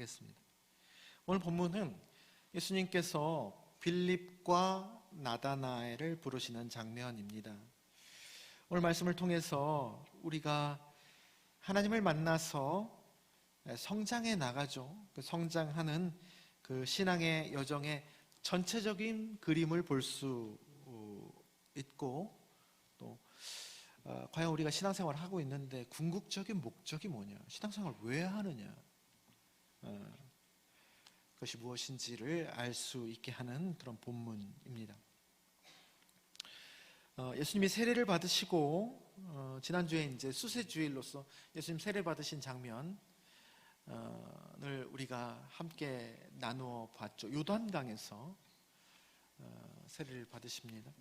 하겠습니다. 오늘 본문은 예수님께서 빌립과 나다나엘을 부르시는 장면입니다. 오늘 말씀을 통해서 우리가 하나님을 만나서 성장해 나가죠. 그 성장하는 그 신앙의 여정의 전체적인 그림을 볼 수 있고, 또 과연 우리가 신앙생활을 하고 있는데 궁극적인 목적이 뭐냐, 신앙생활을 왜 하느냐, 그것이 무엇인지를 알 수 있게 하는 그런 본문입니다. 예수님이 세례를 받으시고 지난주에 이제 수세주일로서 예수님 세례 받으신 장면을 우리가 함께 나누어 봤죠. 요단강에서 세례를 받으십니다.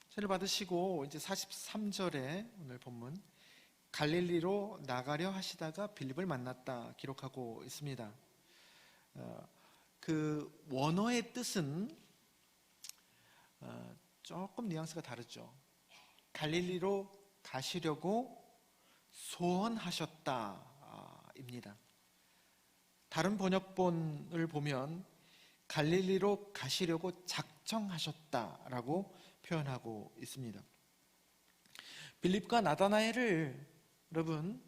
세례를 받으시고 이제 43절에 오늘 본문 갈릴리로 나가려 하시다가 빌립을 만났다 기록하고 있습니다. 그 원어의 뜻은 조금 뉘앙스가 다르죠. 갈릴리로 가시려고 소원하셨다입니다. 다른 번역본을 보면 갈릴리로 가시려고 작정하셨다라고 표현하고 있습니다. 빌립과 나다나엘을 여러분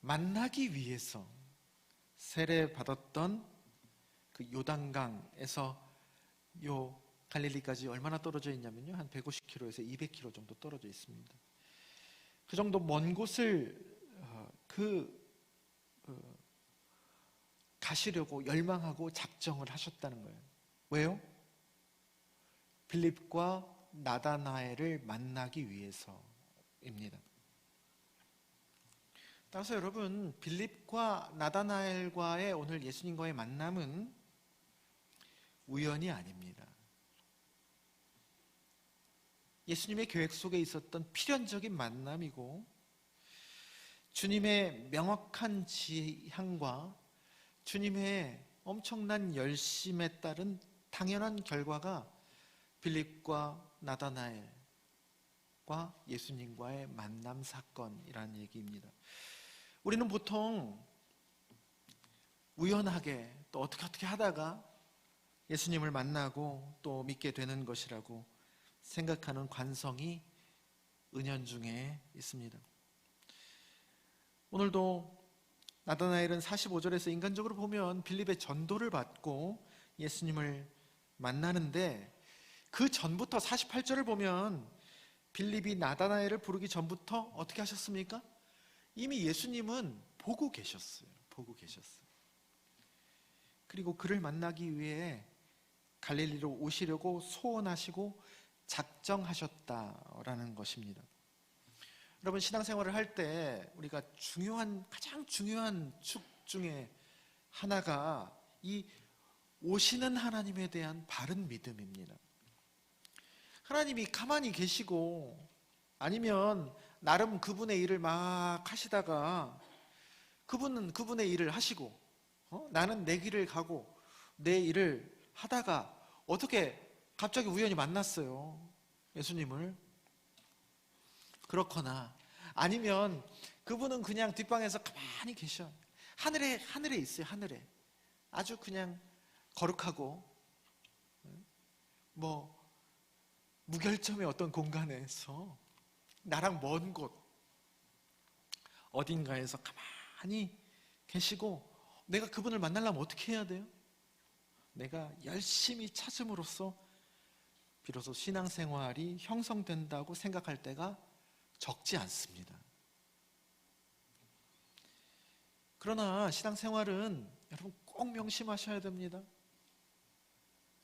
만나기 위해서 세례 받았던 그 요단강에서 요 갈릴리까지 얼마나 떨어져 있냐면요, 한 150km에서 200km 정도 떨어져 있습니다. 그 정도 먼 곳을 가시려고 열망하고 작정을 하셨다는 거예요. 왜요? 빌립과 나다나엘을 만나기 위해서입니다. 따라서 여러분, 빌립과 나다나엘과의 오늘 예수님과의 만남은 우연이 아닙니다. 예수님의 계획 속에 있었던 필연적인 만남이고, 주님의 명확한 지향과 주님의 엄청난 열심에 따른 당연한 결과가 빌립과 나다나엘과 예수님과의 만남 사건이라는 얘기입니다. 우리는 보통 우연하게 또 어떻게 하다가 예수님을 만나고 또 믿게 되는 것이라고 생각하는 관성이 은연중에 있습니다. 오늘도 나다나엘은 45절에서 인간적으로 보면 빌립의 전도를 받고 예수님을 만나는데, 그 전부터 48절을 보면 빌립이 나다나엘을 부르기 전부터 어떻게 하셨습니까? 이미 예수님은 보고 계셨어요. 그리고 그를 만나기 위해 갈릴리로 오시려고 소원하시고 작정하셨다라는 것입니다. 여러분, 신앙생활을 할 때 우리가 가장 중요한 축 중에 하나가 이 오시는 하나님에 대한 바른 믿음입니다. 하나님이 가만히 계시고, 아니면 나름 그분의 일을 막 하시다가 그분은 그분의 일을 하시고 나는 내 길을 가고 내 일을 하다가 어떻게 갑자기 우연히 만났어요, 예수님을. 그렇거나 아니면 그분은 그냥 뒷방에서 가만히 계셔. 하늘에 있어요. 하늘에 아주 그냥 거룩하고 무결점의 어떤 공간에서 나랑 먼 곳 어딘가에서 가만히 계시고, 내가 그분을 만나려면 어떻게 해야 돼요? 내가 열심히 찾음으로써 비로소 신앙생활이 형성된다고 생각할 때가 적지 않습니다. 그러나 신앙생활은 여러분 꼭 명심하셔야 됩니다.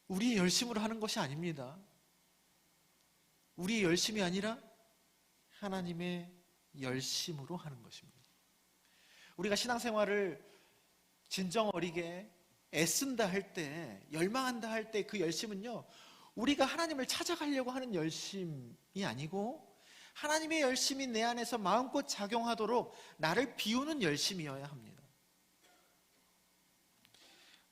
우리의 열심으로 하는 것이 아닙니다. 우리의 열심이 아니라 하나님의 열심으로 하는 것입니다. 우리가 신앙생활을 진정 어리게 애쓴다 할 때, 열망한다 할 때 그 열심은요, 우리가 하나님을 찾아가려고 하는 열심이 아니고 하나님의 열심이 내 안에서 마음껏 작용하도록 나를 비우는 열심이어야 합니다.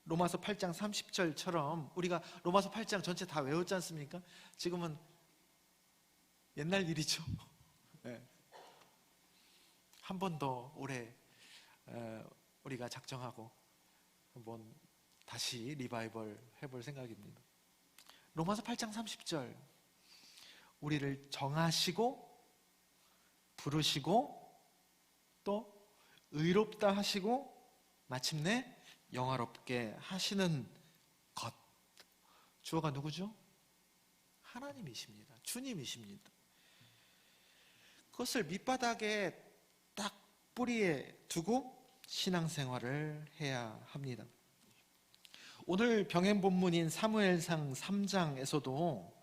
로마서 8장 30절처럼 우리가 로마서 8장 전체 다 외웠지 않습니까? 지금은 옛날 일이죠. 네. 한 번 더 올해 우리가 작정하고 한번 다시 리바이벌 해볼 생각입니다. 로마서 8장 30절, 우리를 정하시고 부르시고 또 의롭다 하시고 마침내 영화롭게 하시는 것. 주어가 누구죠? 하나님이십니다. 주님이십니다. 그것을 밑바닥에 딱 뿌리에 두고 신앙생활을 해야 합니다. 오늘 병행 본문인 사무엘상 3장에서도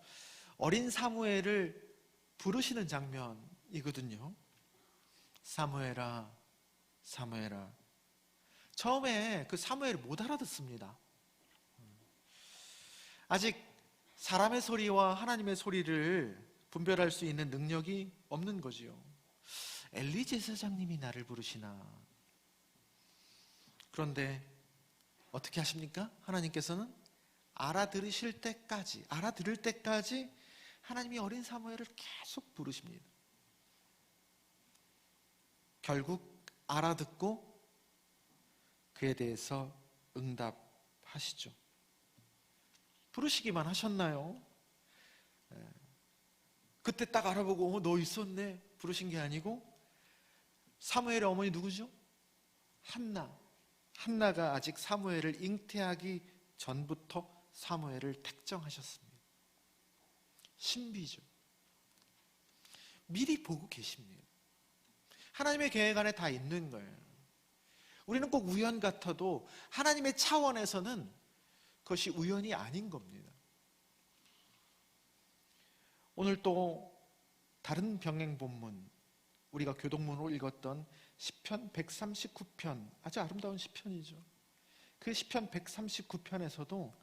어린 사무엘을 부르시는 장면이거든요. 사무엘아, 사무엘아. 처음에 그 사무엘을 못 알아듣습니다. 아직 사람의 소리와 하나님의 소리를 분별할 수 있는 능력이 없는 거지요. 엘리 제사장님이 나를 부르시나. 그런데 어떻게 하십니까? 하나님께서는 알아들을 때까지 하나님이 어린 사무엘을 계속 부르십니다. 결국 알아듣고 그에 대해서 응답하시죠. 부르시기만 하셨나요? 그때 딱 알아보고 너 있었네 부르신 게 아니고, 사무엘의 어머니 누구죠? 한나가 아직 사무엘을 잉태하기 전부터 사무엘을 택정하셨습니다. 신비죠. 미리 보고 계십니다. 하나님의 계획 안에 다 있는 거예요. 우리는 꼭 우연 같아도 하나님의 차원에서는 그것이 우연이 아닌 겁니다. 오늘 또 다른 병행 본문, 우리가 교동문으로 읽었던 시편 139편, 아주 아름다운 시편이죠. 그 시편 139편에서도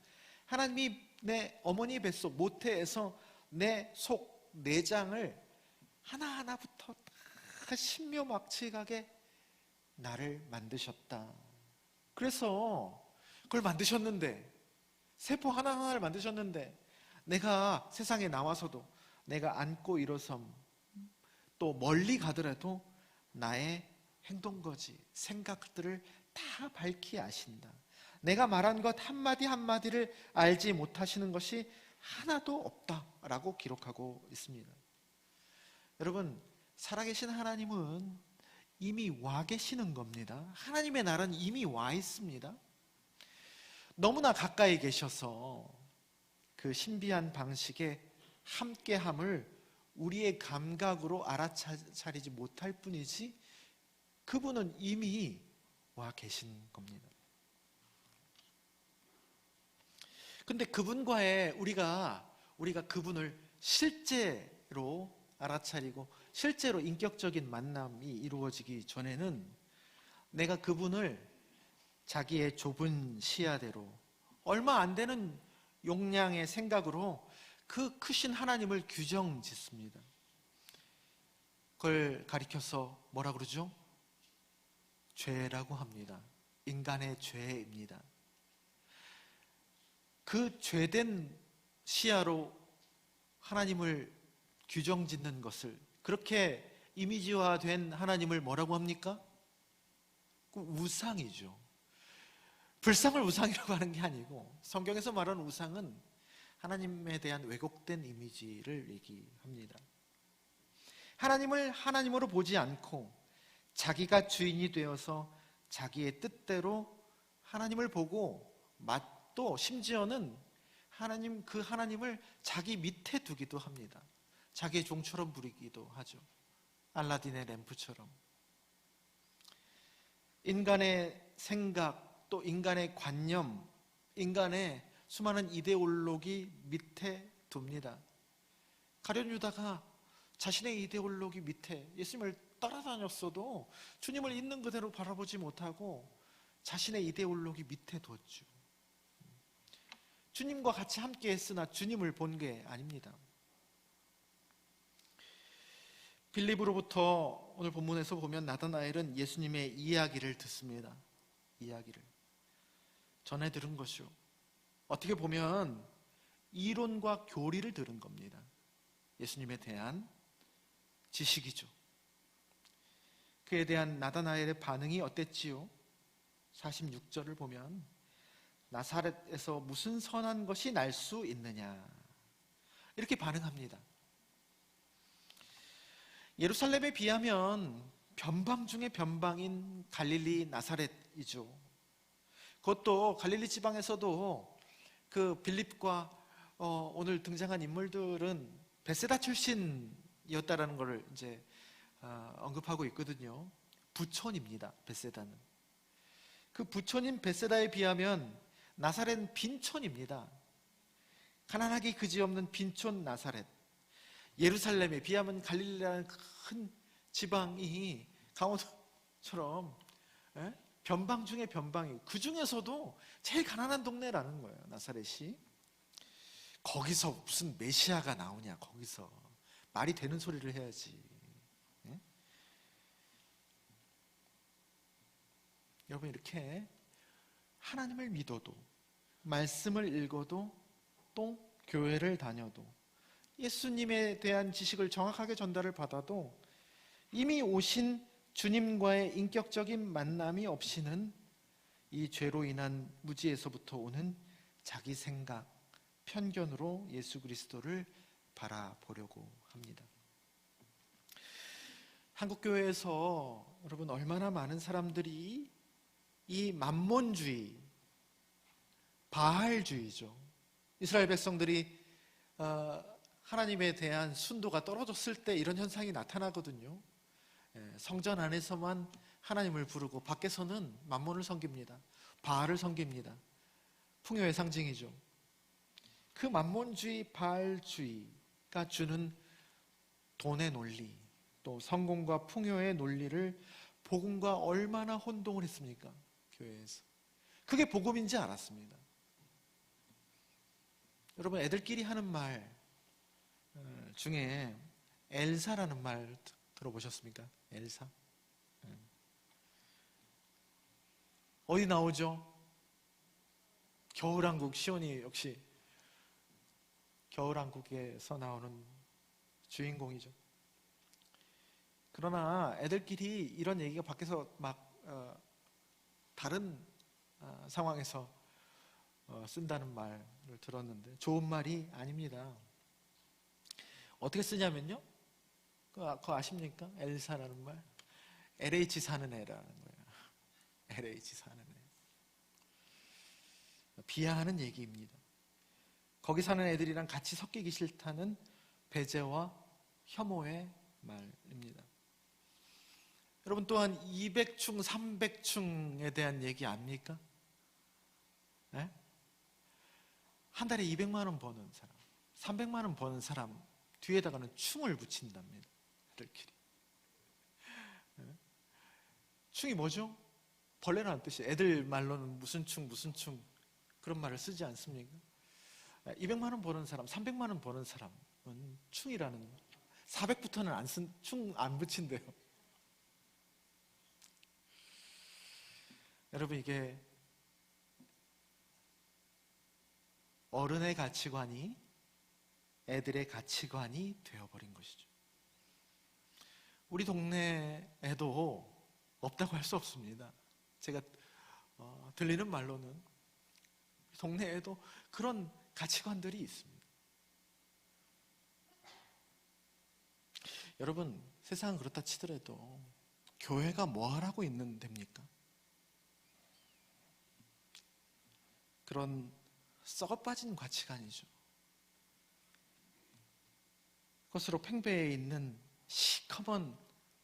하나님이 내 어머니 뱃속 모태에서 내 속 내장을 하나하나부터 다 신묘막측하게 나를 만드셨다. 그래서 그걸 만드셨는데, 세포 하나하나를 만드셨는데, 내가 세상에 나와서도 내가 앉고 일어섬, 또 멀리 가더라도 나의 행동거지, 생각들을 다 밝히 아신다. 내가 말한 것 한마디 한마디를 알지 못하시는 것이 하나도 없다라고 기록하고 있습니다. 여러분, 살아계신 하나님은 이미 와 계시는 겁니다. 하나님의 나라는 이미 와 있습니다. 너무나 가까이 계셔서 그 신비한 방식의 함께함을 우리의 감각으로 알아차리지 못할 뿐이지, 그분은 이미 와 계신 겁니다. 근데 그분과의 우리가 그분을 실제로 알아차리고 실제로 인격적인 만남이 이루어지기 전에는 내가 그분을 자기의 좁은 시야대로, 얼마 안 되는 용량의 생각으로 그 크신 하나님을 규정 짓습니다. 그걸 가리켜서 뭐라 그러죠? 죄라고 합니다. 인간의 죄입니다. 그 죄된 시야로 하나님을 규정 짓는 것을, 그렇게 이미지화된 하나님을 뭐라고 합니까? 그 우상이죠. 불상을 우상이라고 하는 게 아니고, 성경에서 말하는 우상은 하나님에 대한 왜곡된 이미지를 얘기합니다. 하나님을 하나님으로 보지 않고 자기가 주인이 되어서 자기의 뜻대로 하나님을 보고, 또 심지어는 그 하나님을 자기 밑에 두기도 합니다. 자기의 종처럼 부리기도 하죠. 알라딘의 램프처럼. 인간의 생각, 또 인간의 관념, 인간의 수많은 이데올로기 밑에 둡니다. 가룟 유다가 자신의 이데올로기 밑에 예수님을 따라다녔어도 주님을 있는 그대로 바라보지 못하고 자신의 이데올로기 밑에 뒀죠. 주님과 같이 함께 했으나 주님을 본 게 아닙니다. 빌립으로부터 오늘 본문에서 보면 나다나엘은 예수님의 이야기를 듣습니다. 이야기를 전해 들은 것이요, 어떻게 보면 이론과 교리를 들은 겁니다. 예수님에 대한 지식이죠. 그에 대한 나다나엘의 반응이 어땠지요? 46절을 보면 나사렛에서 무슨 선한 것이 날 수 있느냐 이렇게 반응합니다. 예루살렘에 비하면 변방 중에 변방인 갈릴리 나사렛이죠. 그것도 갈릴리 지방에서도 그 빌립과 오늘 등장한 인물들은 베세다 출신이었다라는 것을 이제 언급하고 있거든요. 부촌입니다. 베세다는. 그 부촌인 베세다에 비하면 나사렛은 빈촌입니다. 가난하기 그지없는 빈촌 나사렛. 예루살렘에 비하면 갈릴리라는 큰 지방이 강원도처럼 변방 중에 변방이고 그 중에서도 제일 가난한 동네라는 거예요. 나사렛이. 거기서 무슨 메시아가 나오냐. 거기서 말이 되는 소리를 해야지. 여러분, 이렇게 하나님을 믿어도 말씀을 읽어도 또 교회를 다녀도 예수님에 대한 지식을 정확하게 전달을 받아도 이미 오신 주님과의 인격적인 만남이 없이는 이 죄로 인한 무지에서부터 오는 자기 생각, 편견으로 예수 그리스도를 바라보려고 합니다. 한국교회에서 여러분 얼마나 많은 사람들이 이 만몬주의, 바알주의죠. 이스라엘 백성들이 하나님에 대한 순도가 떨어졌을 때 이런 현상이 나타나거든요. 성전 안에서만 하나님을 부르고 밖에서는 만몬을 섬깁니다. 바알을 섬깁니다. 풍요의 상징이죠. 그 만몬주의, 바알주의가 주는 돈의 논리, 또 성공과 풍요의 논리를 복음과 얼마나 혼동을 했습니까? 교회에서. 그게 복음인지 알았습니다. 여러분, 애들끼리 하는 말 중에 엘사라는 말 들어보셨습니까? 엘사? 어디 나오죠? 겨울왕국, 시온이 역시 겨울왕국에서 나오는 주인공이죠. 그러나 애들끼리 이런 얘기가 밖에서 막 다른 상황에서 쓴다는 말을 들었는데 좋은 말이 아닙니다. 어떻게 쓰냐면요, 그거 아십니까? 엘사라는 말, LH 사는 애라는 거예요. LH 사는 애. 비하하는 얘기입니다. 거기 사는 애들이랑 같이 섞이기 싫다는 배제와 혐오의 말입니다. 여러분, 또한 200충, 300충에 대한 얘기 압니까? 네? 한 달에 200만 원 버는 사람, 300만 원 버는 사람 뒤에다가는 충을 붙인답니다. 애들끼리. 네? 충이 뭐죠? 벌레라는 뜻이에요. 애들 말로는 무슨 충 그런 말을 쓰지 않습니까? 200만 원 버는 사람, 300만 원 버는 사람은 충이라는, 400부터는 충 안 붙인대요. 여러분, 이게 어른의 가치관이 애들의 가치관이 되어버린 것이죠. 우리 동네에도 없다고 할 수 없습니다. 제가 들리는 말로는 동네에도 그런 가치관들이 있습니다. 여러분, 세상은 그렇다 치더라도 교회가 뭐 하라고 있는 데입니까? 그런 썩어빠진 가치관이죠. 그것으로 팽배해 있는 시커먼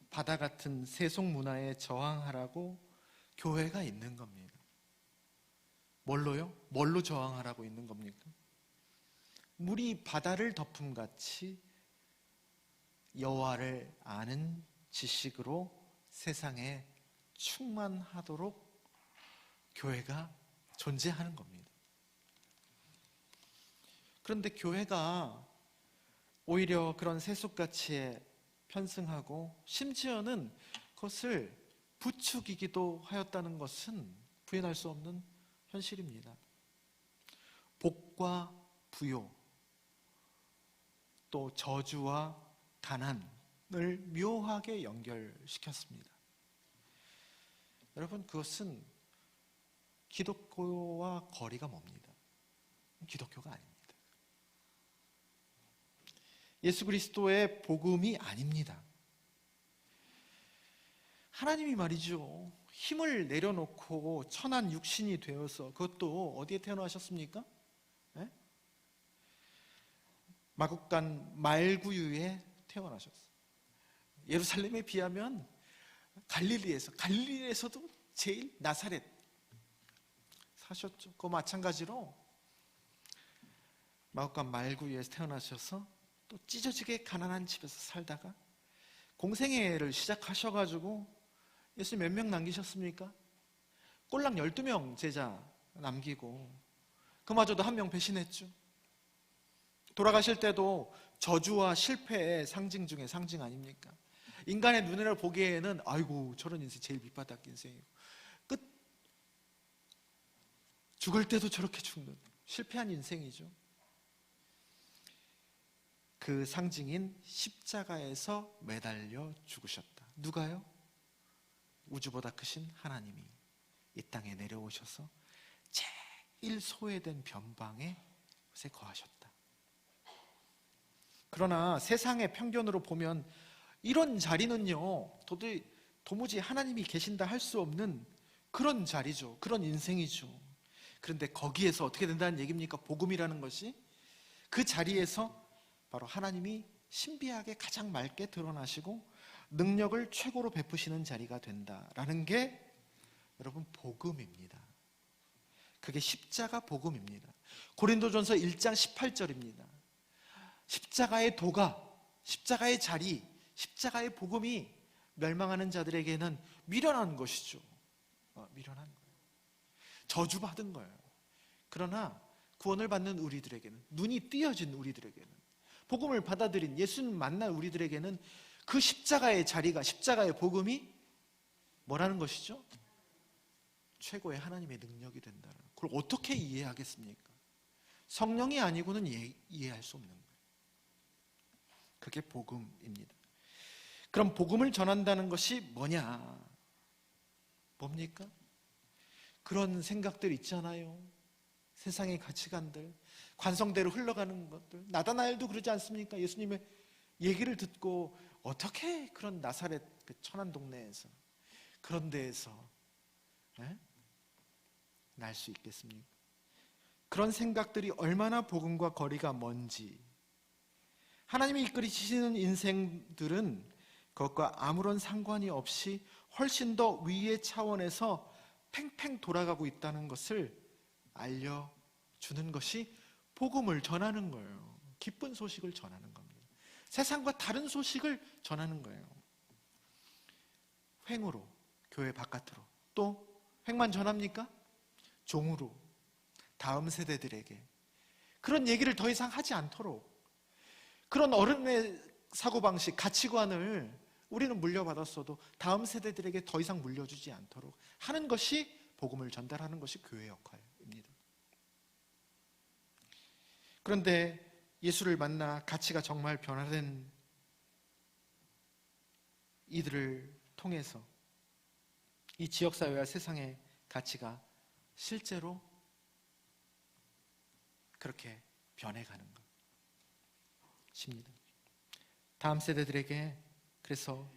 바다 같은 세속 문화에 저항하라고 교회가 있는 겁니다. 뭘로요? 뭘로 저항하라고 있는 겁니까? 물이 바다를 덮음같이 여호와를 아는 지식으로 세상에 충만하도록 교회가 존재하는 겁니다. 그런데 교회가 오히려 그런 세속가치에 편승하고 심지어는 그것을 부추기기도 하였다는 것은 부인할 수 없는 현실입니다. 복과 부요, 또 저주와 가난을 묘하게 연결시켰습니다. 여러분, 그것은 기독교와 거리가 멉니다. 기독교가 아닙니다. 예수 그리스도의 복음이 아닙니다. 하나님이 말이죠, 힘을 내려놓고 천한 육신이 되어서, 그것도 어디에 태어나셨습니까? 네? 마국간 말구유에 태어나셨어요. 예루살렘에 비하면 갈릴리에서도 제일 나사렛 사셨죠. 그 마찬가지로 마국간 말구유에서 태어나셔서 또 찢어지게 가난한 집에서 살다가 공생애를 시작하셔가지고 예수 몇 명 남기셨습니까? 꼴랑 12명 제자 남기고 그마저도 한 명 배신했죠. 돌아가실 때도 저주와 실패의 상징 중에 상징 아닙니까? 인간의 눈으로 보기에는 아이고 저런 인생 제일 밑바닥 인생이고, 죽을 때도 저렇게 죽는 실패한 인생이죠. 그 상징인 십자가에서 매달려 죽으셨다. 누가요? 우주보다 크신 하나님이 이 땅에 내려오셔서 제일 소외된 변방에 거하셨다. 그러나 세상의 편견으로 보면 이런 자리는요, 도무지 하나님이 계신다 할 수 없는 그런 자리죠. 그런 인생이죠. 그런데 거기에서 어떻게 된다는 얘기입니까? 복음이라는 것이 그 자리에서 바로 하나님이 신비하게 가장 맑게 드러나시고 능력을 최고로 베푸시는 자리가 된다라는 게 여러분 복음입니다. 그게 십자가 복음입니다. 고린도전서 1장 18절입니다. 십자가의 도가, 십자가의 자리, 십자가의 복음이 멸망하는 자들에게는 미련한 것이죠. 미련한 거예요. 저주받은 거예요. 그러나 구원을 받는 우리들에게는, 눈이 띄어진 우리들에게는, 복음을 받아들인 예수님 만난 우리들에게는 그 십자가의 자리가, 십자가의 복음이 뭐라는 것이죠? 최고의 하나님의 능력이 된다는. 그걸 어떻게 이해하겠습니까? 성령이 아니고는 이해할 수 없는 거예요. 그게 복음입니다. 그럼 복음을 전한다는 것이 뭐냐? 뭡니까? 그런 생각들 있잖아요. 세상의 가치관들, 관성대로 흘러가는 것들. 나다나엘도 그러지 않습니까? 예수님의 얘기를 듣고 어떻게 그런 나사렛 그 천한 동네에서, 그런 데에서 날 수 있겠습니까? 그런 생각들이 얼마나 복음과 거리가 먼지. 하나님이 이끌이시는 인생들은 그것과 아무런 상관이 없이 훨씬 더 위의 차원에서 팽팽 돌아가고 있다는 것을 알려주는 것이 복음을 전하는 거예요. 기쁜 소식을 전하는 겁니다. 세상과 다른 소식을 전하는 거예요. 횡으로, 교회 바깥으로. 또 횡만 전합니까? 종으로, 다음 세대들에게 그런 얘기를 더 이상 하지 않도록, 그런 어른의 사고방식, 가치관을 우리는 물려받았어도 다음 세대들에게 더 이상 물려주지 않도록 하는 것이, 복음을 전달하는 것이 교회의 역할입니다. 그런데 예수를 만나 가치가 정말 변화된 이들을 통해서 이 지역사회와 세상의 가치가 실제로 그렇게 변해가는 것입니다. 다음 세대들에게 그래서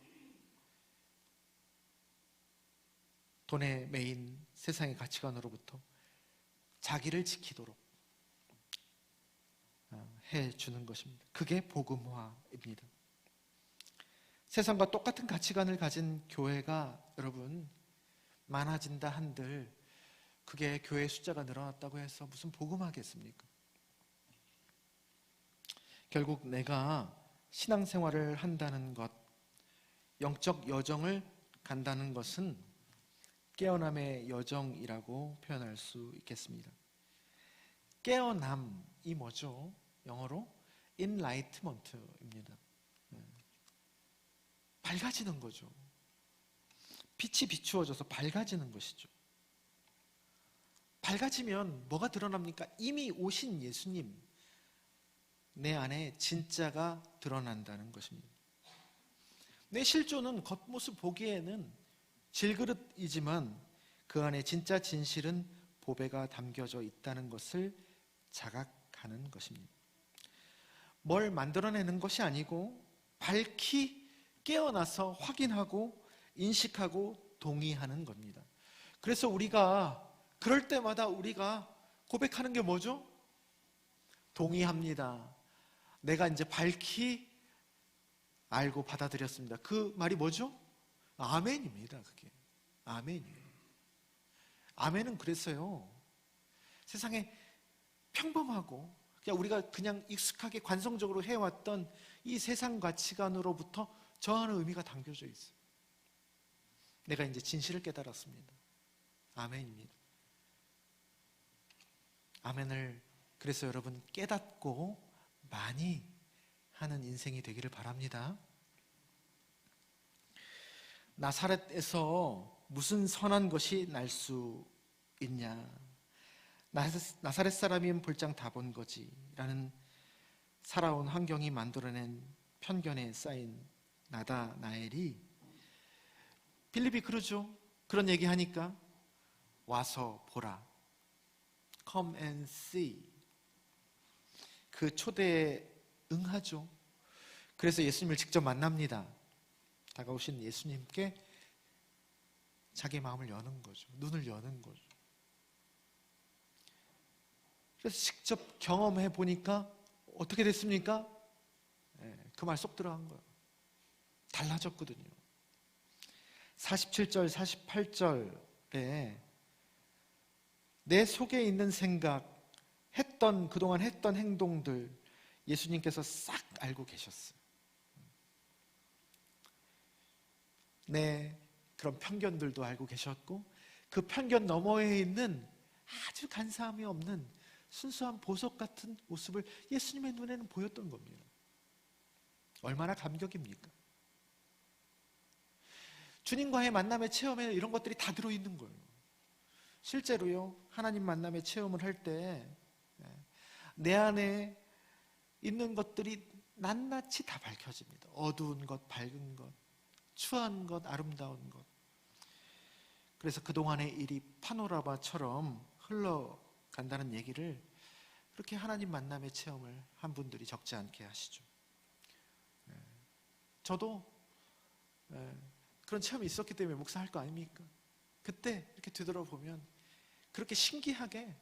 돈에 매인 세상의 가치관으로부터 자기를 지키도록 해주는 것입니다. 그게 복음화입니다. 세상과 똑같은 가치관을 가진 교회가 여러분 많아진다 한들 그게 교회 숫자가 늘어났다고 해서 무슨 복음화겠습니까? 결국 내가 신앙생활을 한다는 것, 영적 여정을 간다는 것은 깨어남의 여정이라고 표현할 수 있겠습니다. 깨어남이 뭐죠? 영어로 enlightment입니다. 밝아지는 거죠. 빛이 비추어져서 밝아지는 것이죠. 밝아지면 뭐가 드러납니까? 이미 오신 예수님, 내 안에 진짜가 드러난다는 것입니다. 내 실존은 겉모습 보기에는 질그릇이지만 그 안에 진짜 진실은 보배가 담겨져 있다는 것을 자각하는 것입니다. 뭘 만들어내는 것이 아니고 밝히 깨어나서 확인하고 인식하고 동의하는 겁니다. 그래서 우리가 그럴 때마다 우리가 고백하는 게 뭐죠? 동의합니다. 내가 이제 밝히 알고 받아들였습니다. 그 말이 뭐죠? 아멘입니다. 그게 아멘이에요. 아멘은 그랬어요. 세상에 평범하고 우리가 그냥 익숙하게 관성적으로 해왔던 이 세상 가치관으로부터 저 안에 의미가 담겨져 있어요. 내가 이제 진실을 깨달았습니다. 아멘입니다. 아멘을 그래서 여러분 깨닫고 많이 하는 인생이 되기를 바랍니다. 나사렛에서 무슨 선한 것이 날 수 있냐? 나사렛 사람이면 볼장 다 본 거지 라는 살아온 환경이 만들어낸 편견에 쌓인 나다나엘이 빌립이 그러죠. 그런 얘기하니까 와서 보라. Come and see. 그 초대에 응하죠. 그래서 예수님을 직접 만납니다. 다가오신 예수님께 자기 마음을 여는 거죠. 눈을 여는 거죠. 그래서 직접 경험해 보니까 어떻게 됐습니까? 그 말 쏙 들어간 거예요. 달라졌거든요. 47절, 48절에 내 속에 있는 생각, 그동안 했던 행동들 예수님께서 싹 알고 계셨어요. 내 그런 편견들도 알고 계셨고 그 편견 너머에 있는 아주 간사함이 없는 순수한 보석 같은 모습을 예수님의 눈에는 보였던 겁니다. 얼마나 감격입니까? 주님과의 만남의 체험에 이런 것들이 다 들어있는 거예요. 실제로요, 하나님 만남의 체험을 할 때 내 안에 있는 것들이 낱낱이 다 밝혀집니다. 어두운 것, 밝은 것, 추한 것, 아름다운 것. 그래서 그동안의 일이 파노라마처럼 흘러간다는 얘기를 그렇게 하나님 만남의 체험을 한 분들이 적지 않게 하시죠. 저도 그런 체험이 있었기 때문에 목사할 거 아닙니까? 그때 이렇게 되돌아보면 그렇게 신기하게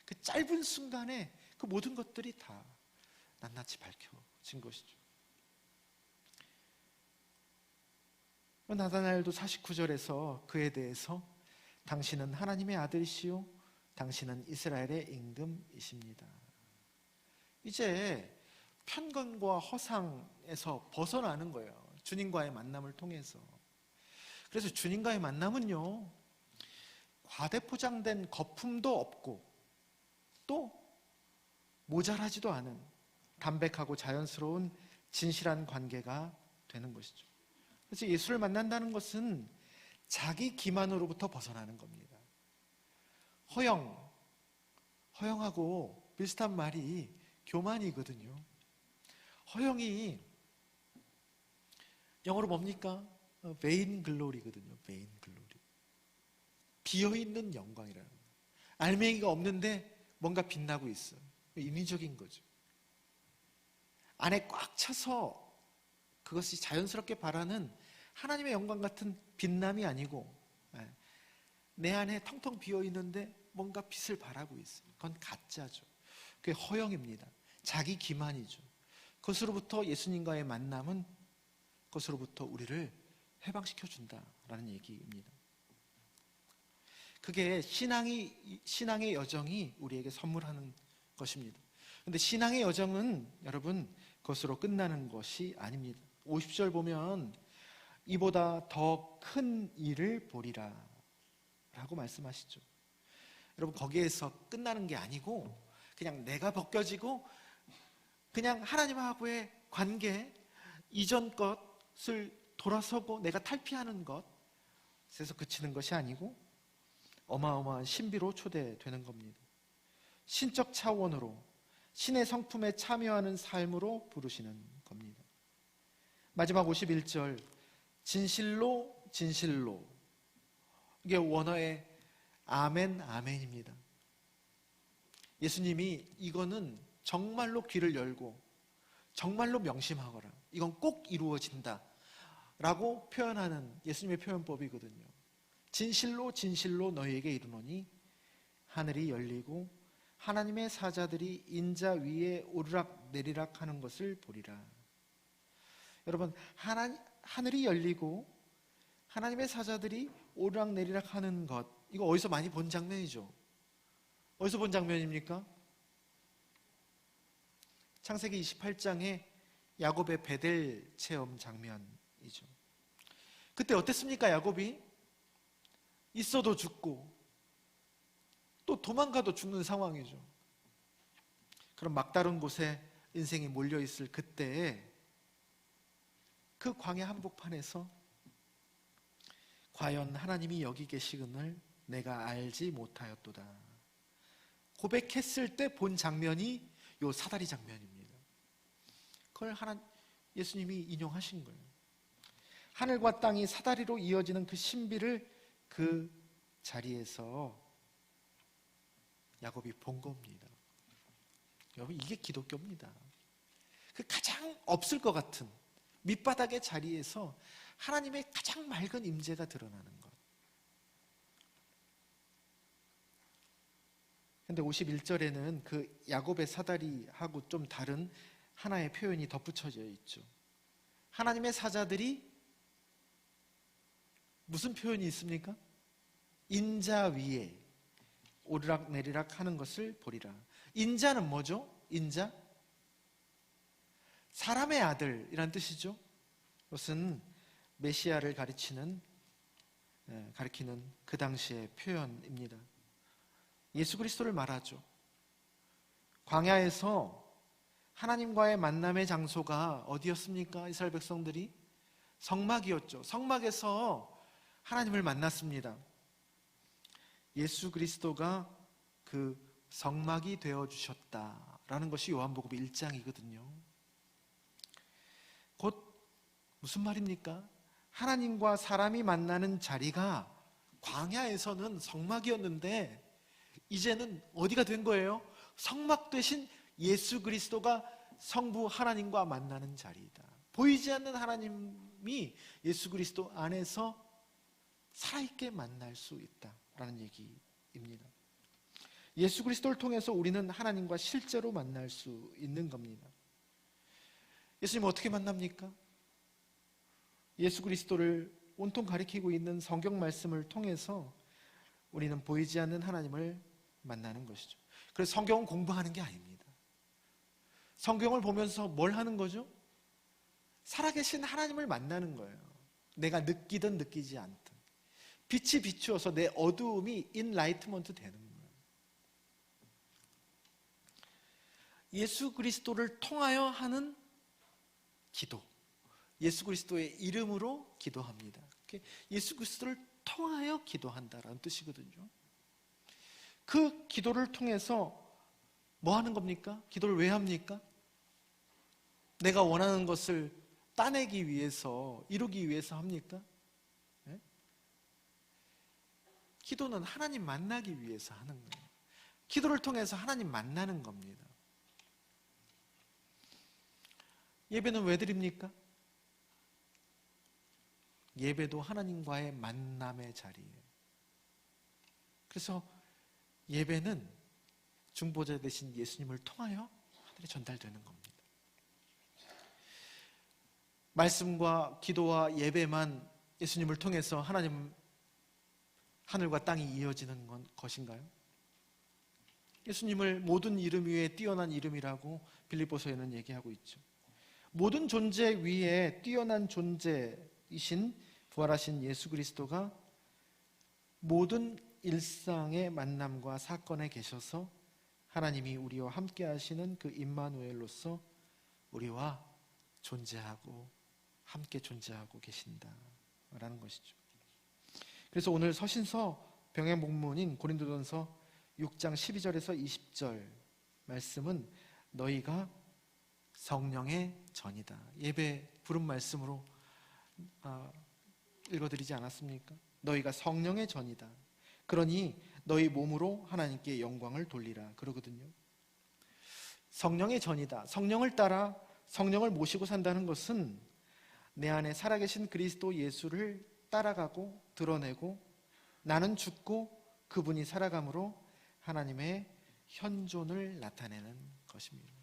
그 짧은 순간에 그 모든 것들이 다 낱낱이 밝혀진 것이죠. 나다나엘도 49절에서 그에 대해서 당신은 하나님의 아들이시요 당신은 이스라엘의 임금이십니다. 이제 편견과 허상에서 벗어나는 거예요. 주님과의 만남을 통해서. 그래서 주님과의 만남은요, 과대포장된 거품도 없고 또 모자라지도 않은 담백하고 자연스러운 진실한 관계가 되는 것이죠. 그래서 예수를 만난다는 것은 자기 기만으로부터 벗어나는 겁니다. 허영하고 비슷한 말이 교만이거든요. 허영이 영어로 뭡니까? vain glory거든요. vain glory. 비어있는 영광이라는 거예요. 알맹이가 없는데 뭔가 빛나고 있어요. 인위적인 거죠. 안에 꽉 차서 그것이 자연스럽게 바라는 하나님의 영광 같은 빛남이 아니고 내 안에 텅텅 비어있는데 뭔가 빛을 발하고 있어요. 그건 가짜죠. 그게 허영입니다. 자기 기만이죠. 그것으로부터 예수님과의 만남은 그것으로부터 우리를 해방시켜준다라는 얘기입니다. 그게 신앙의 여정이 우리에게 선물하는 것입니다. 그런데 신앙의 여정은 여러분 그것으로 끝나는 것이 아닙니다. 50절 보면 이보다 더 큰 일을 보리라 라고 말씀하시죠. 여러분 거기에서 끝나는 게 아니고 그냥 내가 벗겨지고 그냥 하나님하고의 관계 이전 것을 돌아서고 내가 탈피하는 것에서 그치는 것이 아니고 어마어마한 신비로 초대되는 겁니다. 신적 차원으로 신의 성품에 참여하는 삶으로 부르시는 겁니다. 마지막 51절 진실로 진실로 이게 원어의 아멘 아멘입니다. 예수님이 이거는 정말로 귀를 열고 정말로 명심하거라. 이건 꼭 이루어진다. 라고 표현하는 예수님의 표현법이거든요. 진실로 진실로 너희에게 이르노니 하늘이 열리고 하나님의 사자들이 인자 위에 오르락 내리락 하는 것을 보리라. 여러분, 하늘이 열리고 하나님의 사자들이 오르락 내리락 하는 것, 이거 어디서 많이 본 장면이죠? 어디서 본 장면입니까? 창세기 28장의 야곱의 베델 체험 장면이죠. 그때 어땠습니까? 야곱이 있어도 죽고 또 도망가도 죽는 상황이죠. 그럼 막다른 곳에 인생이 몰려있을 그때에 그 광야 한복판에서 과연 하나님이 여기 계시거늘 내가 알지 못하였도다 고백했을 때 본 장면이 요 사다리 장면입니다. 그걸 예수님이 인용하신 거예요. 하늘과 땅이 사다리로 이어지는 그 신비를 그 자리에서 야곱이 본 겁니다. 여러분, 이게 기독교입니다. 그 가장 없을 것 같은 밑바닥의 자리에서 하나님의 가장 맑은 임재가 드러나는 것. 근데 51절에는 그 야곱의 사다리하고 좀 다른 하나의 표현이 덧붙여져 있죠. 하나님의 사자들이 무슨 표현이 있습니까? 인자 위에 오르락 내리락 하는 것을 보리라. 인자는 뭐죠? 인자? 사람의 아들이란 뜻이죠. 그것은 메시아를 가리키는 그 당시의 표현입니다. 예수 그리스도를 말하죠. 광야에서 하나님과의 만남의 장소가 어디였습니까? 이스라엘 백성들이 성막이었죠. 성막에서 하나님을 만났습니다. 예수 그리스도가 그 성막이 되어주셨다라는 것이 요한복음 1장이거든요. 곧 무슨 말입니까? 하나님과 사람이 만나는 자리가 광야에서는 성막이었는데 이제는 어디가 된 거예요? 성막 대신 예수 그리스도가 성부 하나님과 만나는 자리이다. 보이지 않는 하나님이 예수 그리스도 안에서 살아있게 만날 수 있다라는 얘기입니다. 예수 그리스도를 통해서 우리는 하나님과 실제로 만날 수 있는 겁니다. 예수님 어떻게 만납니까? 예수 그리스도를 온통 가리키고 있는 성경 말씀을 통해서 우리는 보이지 않는 하나님을 만나는 것이죠. 그래서 성경은 공부하는 게 아닙니다. 성경을 보면서 뭘 하는 거죠? 살아계신 하나님을 만나는 거예요. 내가 느끼든 느끼지 않든 빛이 비추어서 내 어두움이 인라이트먼트 되는 거예요. 예수 그리스도를 통하여 하는 기도, 예수 그리스도의 이름으로 기도합니다. 예수 그리스도를 통하여 기도한다라는 뜻이거든요. 그 기도를 통해서 뭐 하는 겁니까? 기도를 왜 합니까? 내가 원하는 것을 따내기 위해서, 이루기 위해서 합니까? 네? 기도는 하나님 만나기 위해서 하는 거예요. 기도를 통해서 하나님 만나는 겁니다. 예배는 왜 드립니까? 예배도 하나님과의 만남의 자리예요. 그래서 예배는 중보자 되신 예수님을 통하여 하늘에 전달되는 겁니다. 말씀과 기도와 예배만 예수님을 통해서 하늘과 땅이 이어지는 것인가요? 예수님을 모든 이름 위에 뛰어난 이름이라고 빌립보서에는 얘기하고 있죠. 모든 존재 위에 뛰어난 존재이신 부활하신 예수 그리스도가 모든 일상의 만남과 사건에 계셔서 하나님이 우리와 함께 하시는 그 임마누엘로서 우리와 존재하고 함께 존재하고 계신다라는 것이죠. 그래서 오늘 서신서 병행 목문인 고린도전서 6장 12절에서 20절 말씀은 너희가 성령의 전이다. 예배 부른 말씀으로 읽어드리지 않았습니까? 너희가 성령의 전이다. 그러니 너희 몸으로 하나님께 영광을 돌리라 그러거든요. 성령의 전이다. 성령을 따라 성령을 모시고 산다는 것은 내 안에 살아계신 그리스도 예수를 따라가고 드러내고 나는 죽고 그분이 살아감으로 하나님의 현존을 나타내는 것입니다.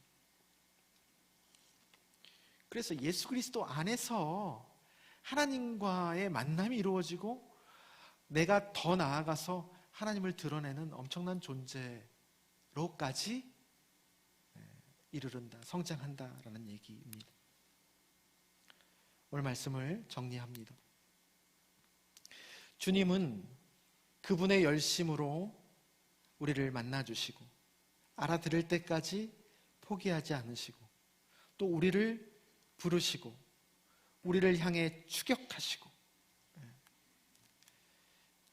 그래서 예수 그리스도 안에서 하나님과의 만남이 이루어지고 내가 더 나아가서 하나님을 드러내는 엄청난 존재로까지 이르른다, 성장한다라는 얘기입니다. 오늘 말씀을 정리합니다. 주님은 그분의 열심으로 우리를 만나주시고 알아들을 때까지 포기하지 않으시고 또 우리를 부르시고 우리를 향해 추격하시고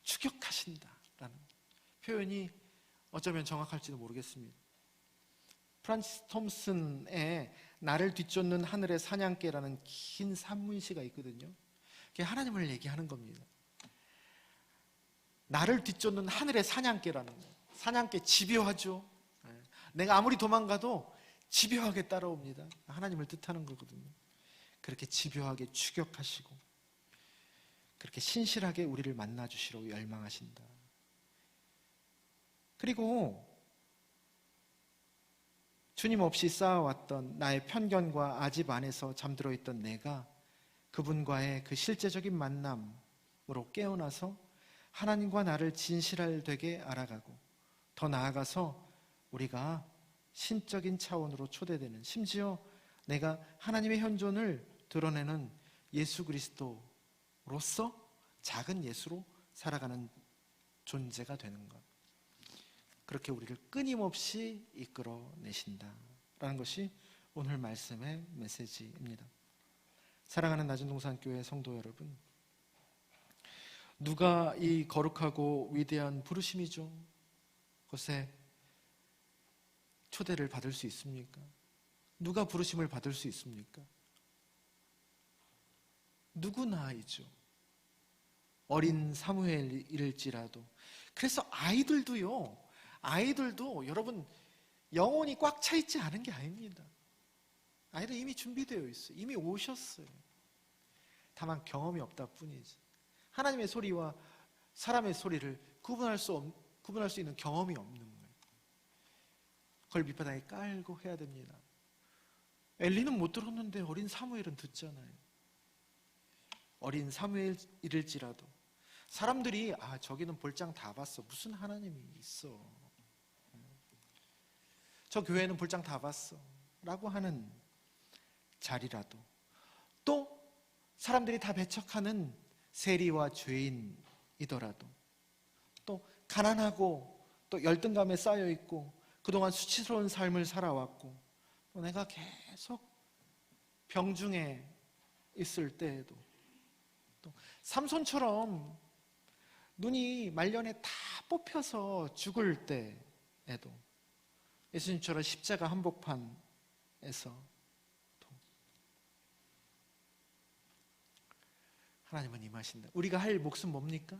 추격하신다라는 표현이 어쩌면 정확할지도 모르겠습니다. 프란시스 톰슨의 나를 뒤쫓는 하늘의 사냥개라는 긴 산문시가 있거든요. 그게 하나님을 얘기하는 겁니다. 나를 뒤쫓는 하늘의 사냥개라는 거예요. 사냥개 집요하죠. 내가 아무리 도망가도 집요하게 따라옵니다. 하나님을 뜻하는 거거든요. 그렇게 집요하게 추격하시고 그렇게 신실하게 우리를 만나주시려고 열망하신다. 그리고 주님 없이 쌓아왔던 나의 편견과 아집 안에서 잠들어 있던 내가 그분과의 그 실제적인 만남으로 깨어나서 하나님과 나를 진실되게 알아가고 더 나아가서 우리가 신적인 차원으로 초대되는, 심지어 내가 하나님의 현존을 드러내는 예수 그리스도로서 작은 예수로 살아가는 존재가 되는 것, 그렇게 우리를 끊임없이 이끌어내신다라는 것이 오늘 말씀의 메시지입니다. 사랑하는 낮은동산교회 성도 여러분, 누가 이 거룩하고 위대한 부르심이죠? 그것에 초대를 받을 수 있습니까? 누가 부르심을 받을 수 있습니까? 누구나이죠. 어린 사무엘일지라도. 그래서 아이들도 여러분 영혼이 꽉 차 있지 않은 게 아닙니다. 아이들 이미 준비되어 있어요. 이미 오셨어요. 다만 경험이 없다 뿐이지. 하나님의 소리와 사람의 소리를 구분할 수 있는 경험이 없는 거예요. 그걸 밑바닥에 깔고 해야 됩니다. 엘리는 못 들었는데 어린 사무엘은 듣잖아요. 어린 사무엘일지라도 사람들이 저기는 볼장 다 봤어. 무슨 하나님이 있어. 저 교회는 볼장 다 봤어. 라고 하는 자리라도, 또 사람들이 다 배척하는 세리와 죄인이더라도, 또 가난하고 또 열등감에 쌓여 있고 그동안 수치스러운 삶을 살아왔고 또 내가 계속 병중에 있을 때에도, 또 삼손처럼 눈이 말년에 다 뽑혀서 죽을 때에도 예수님처럼 십자가 한복판에서 하나님은 임하신다. 우리가 할 몫은 뭡니까?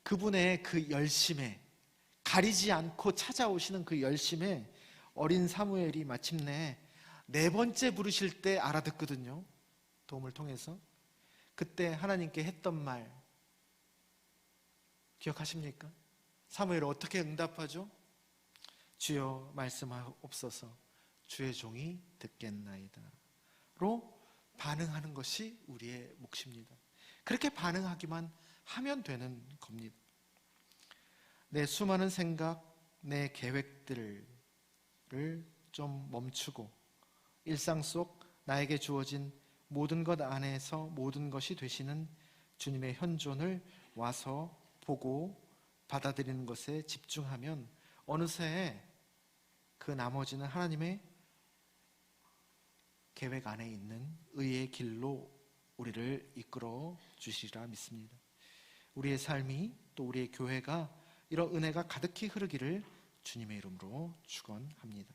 그분의 그 열심에, 가리지 않고 찾아오시는 그 열심에 어린 사무엘이 마침내 4번째 부르실 때 알아듣거든요. 도움을 통해서. 그때 하나님께 했던 말 기억하십니까? 사무엘은 어떻게 응답하죠? 주여 말씀하옵소서, 주의 종이 듣겠나이다 로 반응하는 것이 우리의 몫입니다. 그렇게 반응하기만 하면 되는 겁니다. 내 수많은 생각, 내 계획들을 좀 멈추고 일상 속 나에게 주어진 모든 것 안에서 모든 것이 되시는 주님의 현존을 와서 보고 받아들이는 것에 집중하면 어느새 그 나머지는 하나님의 계획 안에 있는 의의 길로 우리를 이끌어 주시리라 믿습니다. 우리의 삶이, 또 우리의 교회가 이런 은혜가 가득히 흐르기를 주님의 이름으로 축원합니다.